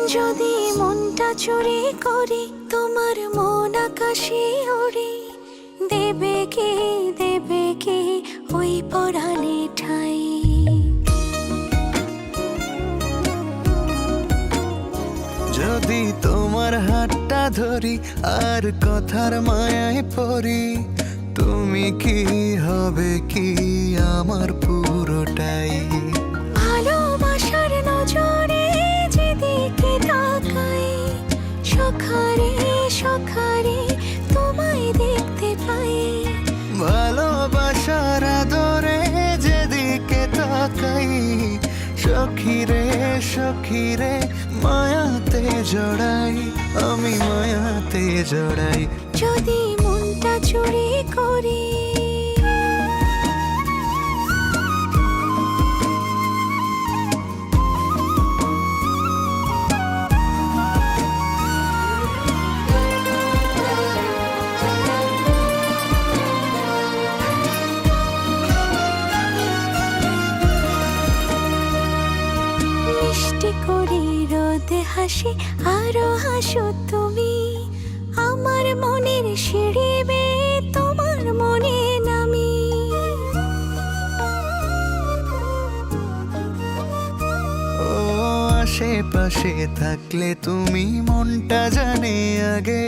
যদি মনটা চুরি করি তোমার মন আকাশে ওড়ে, দেবে কি ওই পরাণে ঠাই। যদি তোমার হাতটা ধরি আর কথার মায়ায় পড়ি, তুমি কি হবে কি আমার পুরোটাই। ভালোবাসার নজরে যেদিকে তাকাই, সখারে সখারে তোমায় দেখতে পাই। ভালোবাসার আদরে যেদিকে তাকাই, সখিরে সখিরে মায়াতে জড়াই, আমি মায়াতে জড়াই। যদি মনটা চুরি করি মিষ্টি করে রোদে হাসি আরো হাসো তুমি, আমার মনের সিঁড়ি বেয়ে তোমার মনে নামি। ও আশেপাশে থাকলে তুমি মনটা জানে আগে,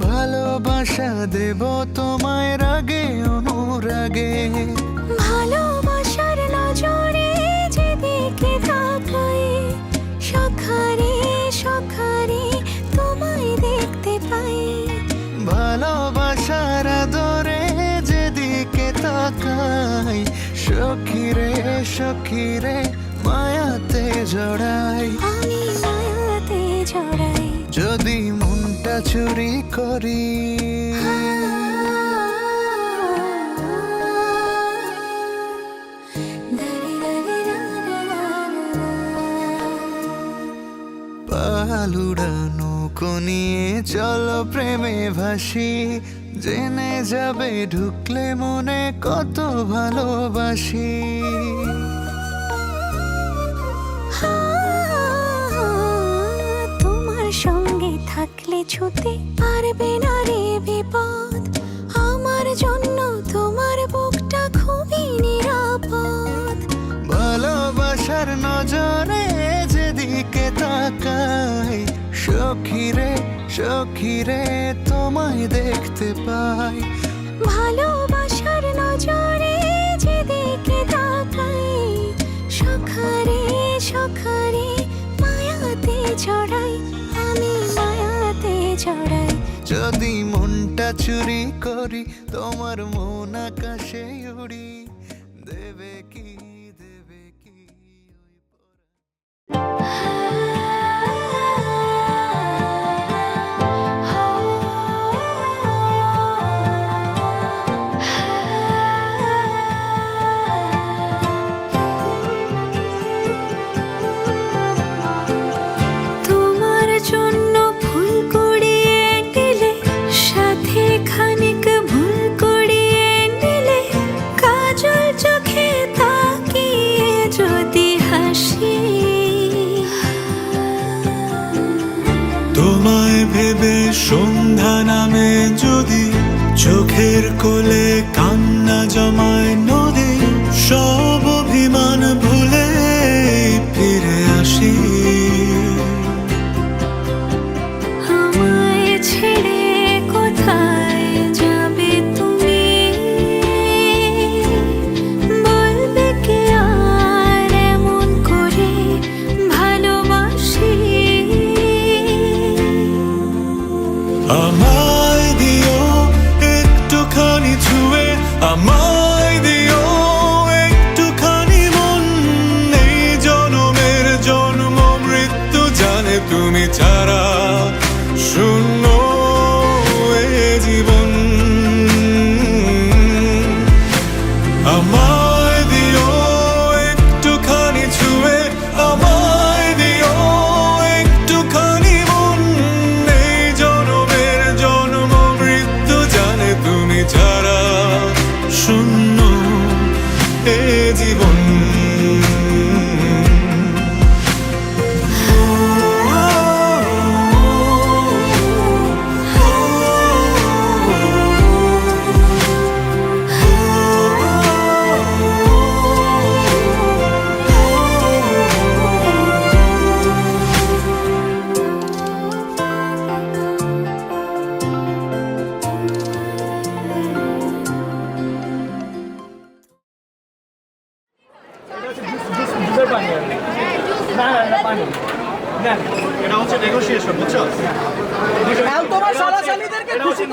ভালোবাসা দেব তোমায় রাগে অনুরাগে। ভালোবাসার নজরে যেদিকে তাকাই, সখারে সখারে তোমায় দেখতে পাই। ভালোবাসার আদরে যেদিকে তাকাই, সখিরে সখিরে মায়াতে জড়াই, আমি মায়াতে জড়াই। যদি মনটা চুরি করি। পালুড়ানো নিয়ে চলো প্রেমে ভাসি, জেনে যাবে ঢুকলে মনে কত ভালোবাসি। তোমার সঙ্গে থাকলে ছুতে পারবে না রে বিপদ, আমার জন্য তোমার বুকটা খুবই নিরাপদ। ভালোবাসার নজরে যেদিকে তাকাই, সখিরে সখিরে তোমায় দেখতে পাই। ভালোবাসার নজরে যেদিকে তাকাই, সখারে সখারে মায়াতে জড়াই, আমি মায়াতে জড়াই। যদি মনটা চুরি করি তোমার মন আকাশে উড়ি, দেবে কি তোমার জন্য ফুল কুড়িয়ে নিলে, সাথে খানিক ভুল কুড়িয়ে নিলে, কাজল চোখে তাকিয়ে যদি হাসি। তোমায় ভেবে সন্ধ্যা নামে যদি চোখের কোলে কান্না জমায় নদী, সব অভিমান ভুলে ফিরে আসি। আমায় ছেড়ে কোথায় যাবে তুমি, বলবে কি আর এমন করে ভালোবাসি। আমায় দিও একটুখানি ছুঁয়ে, আমায় দিও একটুখানি মন, এই জনমের জন্ম মৃত্যু জানে তুমি ছাড়া শূন্য এ জীবন। আমায় দিও একটুখানি ছুঁয়ে, আমায় দিও একটুখানি মন, এই জনমের জন্ম মৃত্যু জানে তুমি ছাড়া শূন্য।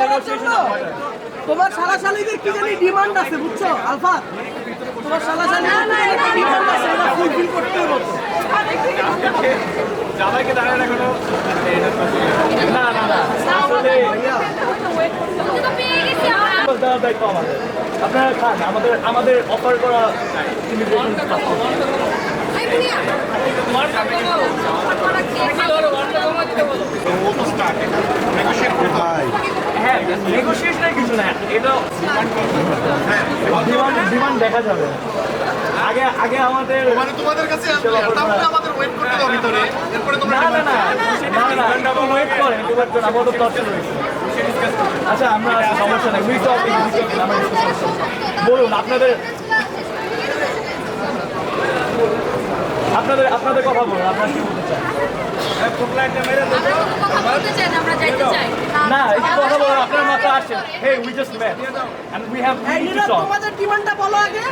করার জন্য তোমার শালাশালিদের কি জানি ডিমান্ড আছে বুঝছো আলফা, তোমার শালাশালিদের কি জানি ডিমান্ড আছে, এটা ফুলফিল করতে হবে। জামাইকে দাঁড়ায় না কোনো না না না আসলে দেওয়ার দায়িত্ব আমাদের। আপনারা খান, আমাদের অফার করা ইমিগ্রেশন হ্যাঁ নেগোসিয়েশনের কিছু না, এটা ডিমান্ড দেখা যাবে। আগে আগে আমাদের মানে তোমাদের কাছে তারপরে আমাদের ওয়েট করতে দাও ভিতরে, এরপরে তোমরা না না না না ওয়েট করেন তোমার জন্য আমাদের দরকার রয়েছে। আচ্ছা আমরা সমস্যা নাই, বলুন আপনাদের আপনাদের আপনাদের কথা বলুন, আপনারা কি বলতে চান? না এই কথা বলুন, আপনারা মাত্র আসেন। Hey, we just met and we have এই need to নিরা, talk. তোমাদের ডিমান্ডটা বলো আগে।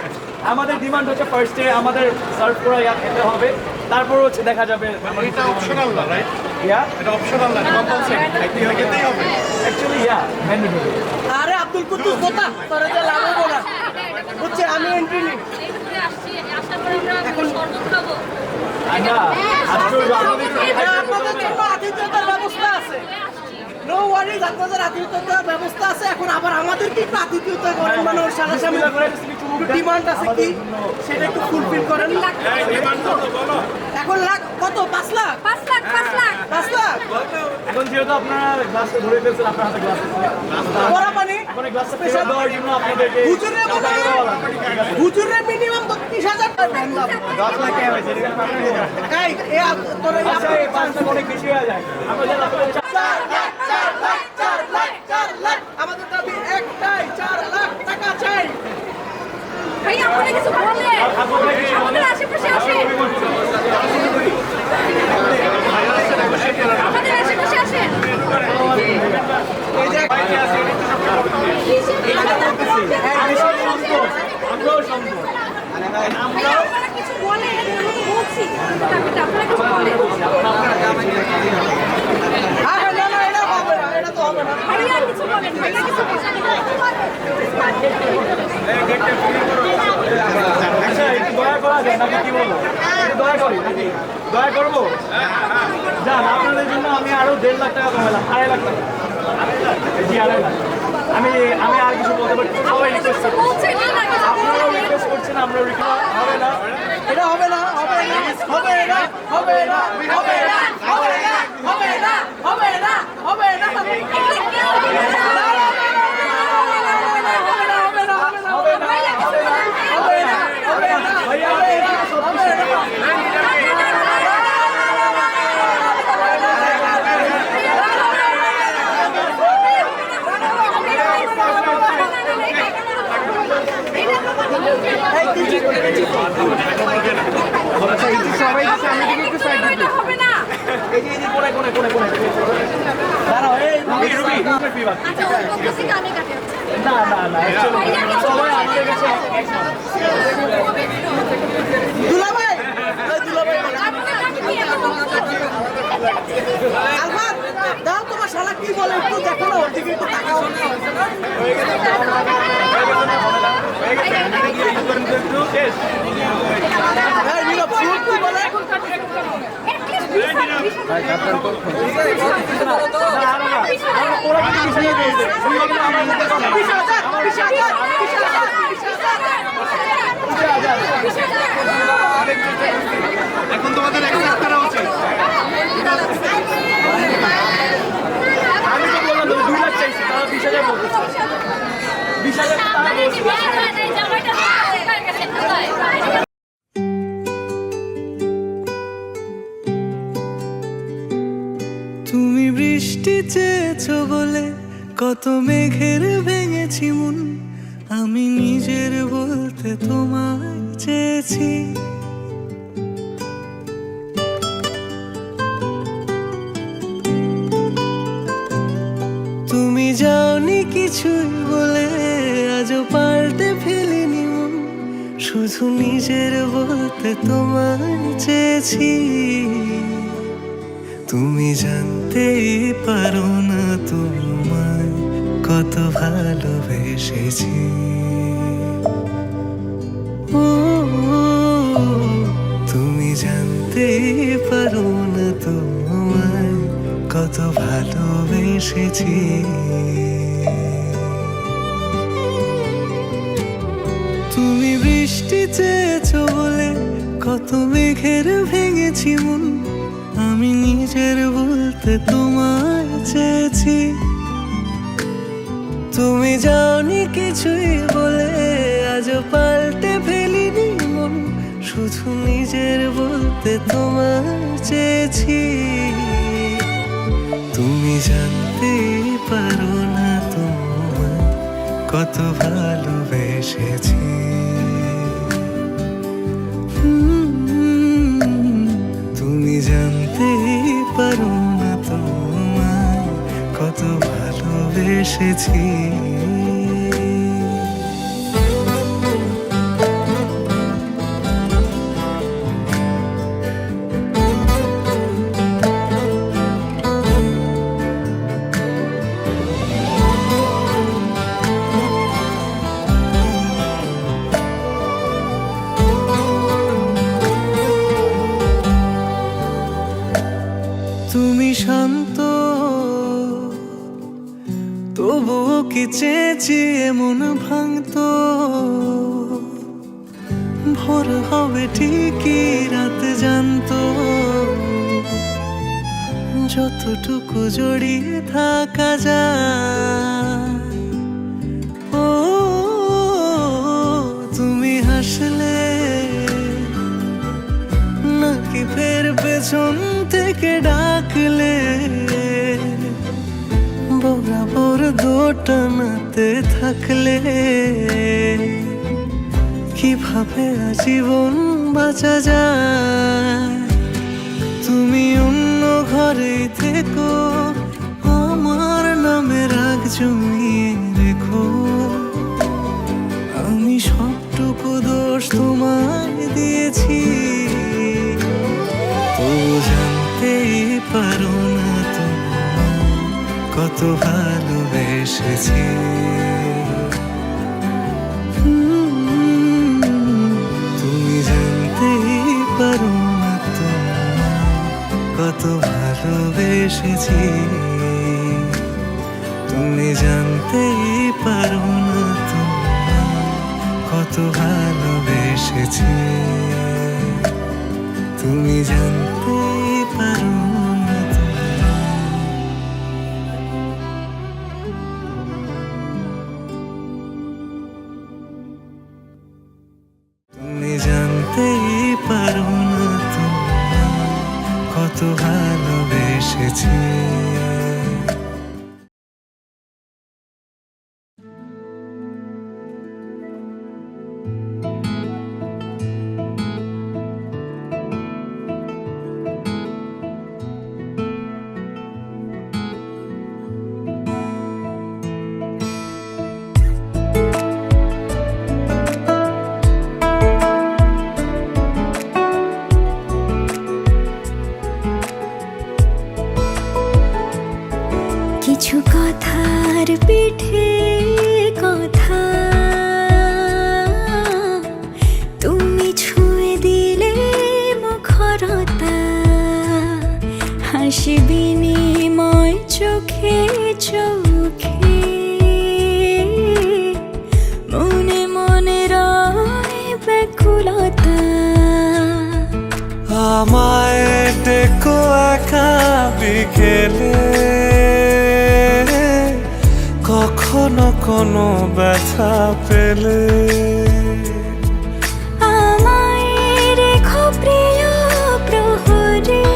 আমাদের ডিমান্ড হচ্ছে ফার্স্টে আমাদের সার্ভ করা ইয়া খেতে হবে, তারপর হচ্ছে দেখা যাবে। এটা অপশনাল না, রাইট? ইয়া এটা অপশনাল না, কম্পালসারি। খেতেই হবে। অ্যাকচুয়ালি ইয়া ম্যান্ডেটরি। আরে আব্দুল কুদ্দুস কথা তোরে যে লাভ হবো না বুঝছে, আমি এন্ট্রি নিই না আশ্চর্য, আমাদের আপনাদের জন্য আতিথ্যতার ব্যবস্থা আছে, নো ওয়ারিজ, আপনাদের আতিথ্যতার ব্যবস্থা আছে। এখন আবার আমাদের কি একটু আতিথ্যতা করেন, মানে ওর সারা সামনে ডিমান্ড আছে কি সেটা একটু ফুলফিল করেন। এখন লাখ কত? 5 লাখ 5 লাখ। এখন যেহেতু আপনারা গ্লাসটা ধরে ফেলছেন, আপনার হাতে গ্লাস বড় পানি এখন এই গ্লাসটা ফেরত দেওয়ার জন্য আপনাদেরকে হুজুরে বলে হুজুরে মিনিমাম 30,000 টাকা দেন। 10 লাখ টাকা হয়েছে, এই তোর এই আচ্ছা এই 5 লাখ অনেক বেশি হয়ে যায়। আপনাদের আপনাদের 4 লাখ আমাদের দাবি একটাই, 4 লাখ টাকা চাই। ভাইয়া আপনি কিছু বলেন, আমাদের আশেপাশে আসেন, আমাদের আশেপাশে আসেন। এই যে আমরাও সম্ভব। ভাইয়া আপনারা কিছু বলেন, আমি বলছি আপনারা কিছু বলেন। হ্যাঁ না না এটা হবে না, এটা তো হবে না। ভাইয়া কিছু বলেন, ভাইয়া কিছু আচ্ছা একটু দয়া করা যায় নাকি, কি বলবো? একটু দয়া করি নাকি? দয়া করবো? যান, আপনাদের জন্য আমি আরো 1.5 লাখ টাকা কমালাম, 2.5 লাখ টাকা। জি 2.5 লাখ। আমি আর কিছু বলতে পারছি না, সবাই রিকোয়েস্ট করছি, বলছেন না কিছু আপনারাও রিকোয়েস্ট করছেন, আমরা রিকোয়েস্ট হবে না। এটা হবে না, হবে না, হবে না, হবে না, হবে না, হবে না, হবে না, হবে না, হবে না, হবে না। এই যে কোনে দাঁড়াও, এই রুবি বিভাগ। আচ্ছা ওই বলতেছি আমি কাটে না না না actually সবাই আমাদের কাছে দুলাভাই, এই দুলাভাই আলফার দাও, তোমার শালা কি বলে একটু দেখো না, ওর দিকে একটু তাকাও। এই নীরব, শুন কি বলে? এখন তোমাদের অ্যাকসেপ্ট করা উচিত। আমি তো বললাম 2 লাখ চাইছি, তারা 20,000 বলতেছে। 20,000 তারা বলছে। তুমি বৃষ্টি চেয়েছো বলে কত মেঘের ভেঙেছি মন, আমি নিজের বলতে তোমায় চেয়েছি। তুমি যাওনি কিছুই বলে আজও পাল্টে ফেলিনি মন, শুধু নিজের বলতে তোমায় চেয়েছি। তুমি জানতেই পারো না তোমায় কত ভালোবেসেছি। ও তুমি জানতে পারো না তোমায় কত ভালোবেসেছি। তুমি বৃষ্টি চেয়েছো বলে কত মেঘের ভেঙেছি মন, আমি নিজের বলতে তোমায় চেয়েছি। তুমি যাওনি কিছুই বলে আজও পাল্টে ফেলিনি মন, শুধু নিজের বলতে তোমায় চেয়েছি। তুমি জানতে পারো না তোমায় কত ভালোবেসেছি। তুমি জানতে পারো না তোমায় কত ভালোবেসেছি। তুমি শান্ত তবুও কি চেয়েছি এমন ভাঙতো, ভোর হবে ঠিকই রাত জানতো, যতটুকু জড়িয়ে থাকা যায়। ও তুমি হাসলে নাকি ফের পেছন থেকে ডাকলে, বরাবর দোটানাতে থাকলে কিভাবে আজীবন বাঁচা যায়। তুমি অন্য ঘরে থেকো, আমার নামে রাগ জমিয়ে রেখো, আমি সবটুকু দোষ তোমায় দিয়েছি। তো জানতেই পারো না তোমায় কত ভালোবেসেছি। তুমি জানতেই পারো না তোমায় কত ভালোবেসেছি। তুমি জানতেই পারো না তোমায় কত ভালোবেসেছি। তুমি জানতেই পারো না তুমি জানতেই পারো না তোমায় কত ভালোবেসেছি। কিছু কথার পিঠে কথা তুমি ছুঁয়ে দিলে মুখরতা, হাসি বিনিময় চোখে চোখে, মনে মনে রয় ব্যাকুলতা। আমায় ডেকো একা বিকেলে, কখনো কোনো ব্যথা পেলে, আমায় রেখো প্রিয় প্রহরে,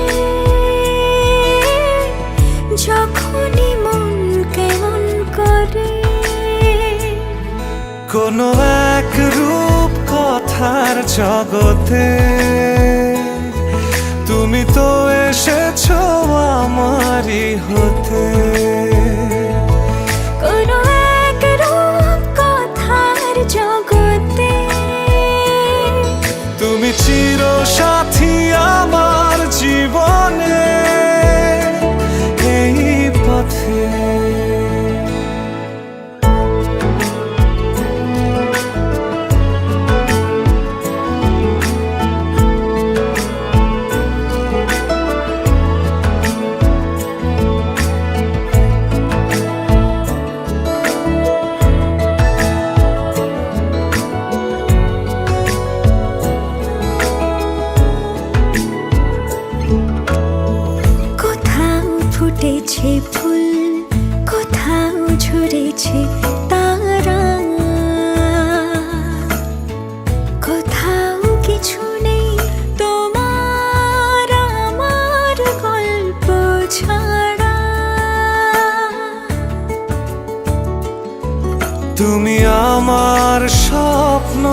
যখনই মন কেমন করে। কোনো এক রূপ কথার জগতে তুমি তো এসেছো আমারই হতে। কোনো এক রূপ কথার জগতে তুমি চির সাথী আমার জীবনে, এই পথে ফুটেছে ফুল কোথাও ঝরেছে তারা, কোথাও কিছু নেই তোমার আমার গল্প ছাড়া। তুমি আমার স্বপ্ন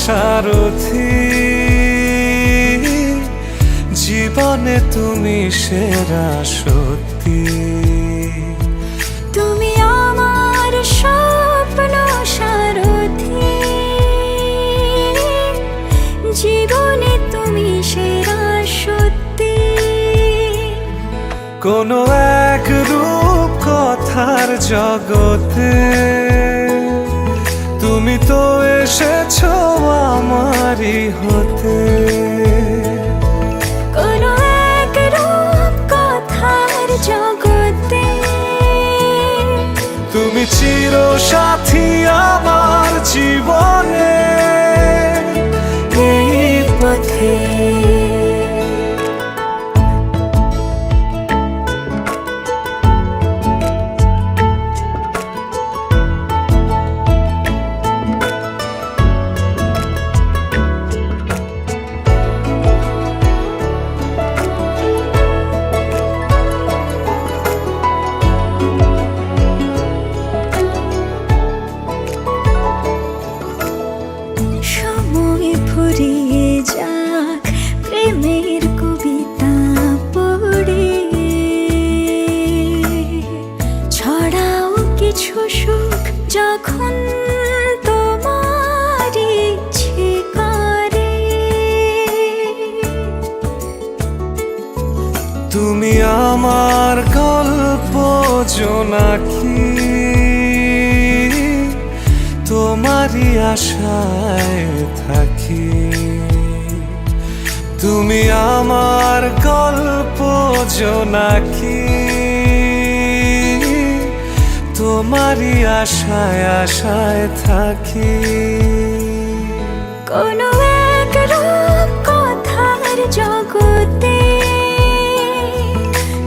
সারথি, জীবনে তুমি সেরা সত্যি। তুমি আমার স্বপ্ন সারথি, জীবনে তুমি সেরা সত্যি। কোনো এক রূপ কথার জগতে তুমি তো এসেছো আমারই হতে। কোনো এক রূপ কথার জগতে তুমি চির সাথী আমার জীবনে এই পথে। সময় ফুরিয়ে যাক প্রেমের কবিতা পড়ে, ছড়াও কিছু সুখ যখন তোমার ইচ্ছে করে। তুমি আমার গল্প জোনাকি, তোমারই আশায় থাকি। তুমি আমার গল্প জোনাকি, তোমারই আশায় আশায় থাকি। কোনো এক রূপ কথার জগতে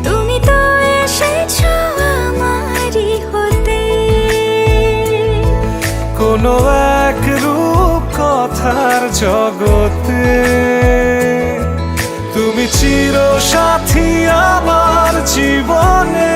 তুমি তো এসেছো আমারই হতে। কোনো এক রূপ কথার জগতে তুমি চির সাথী আমার জীবনে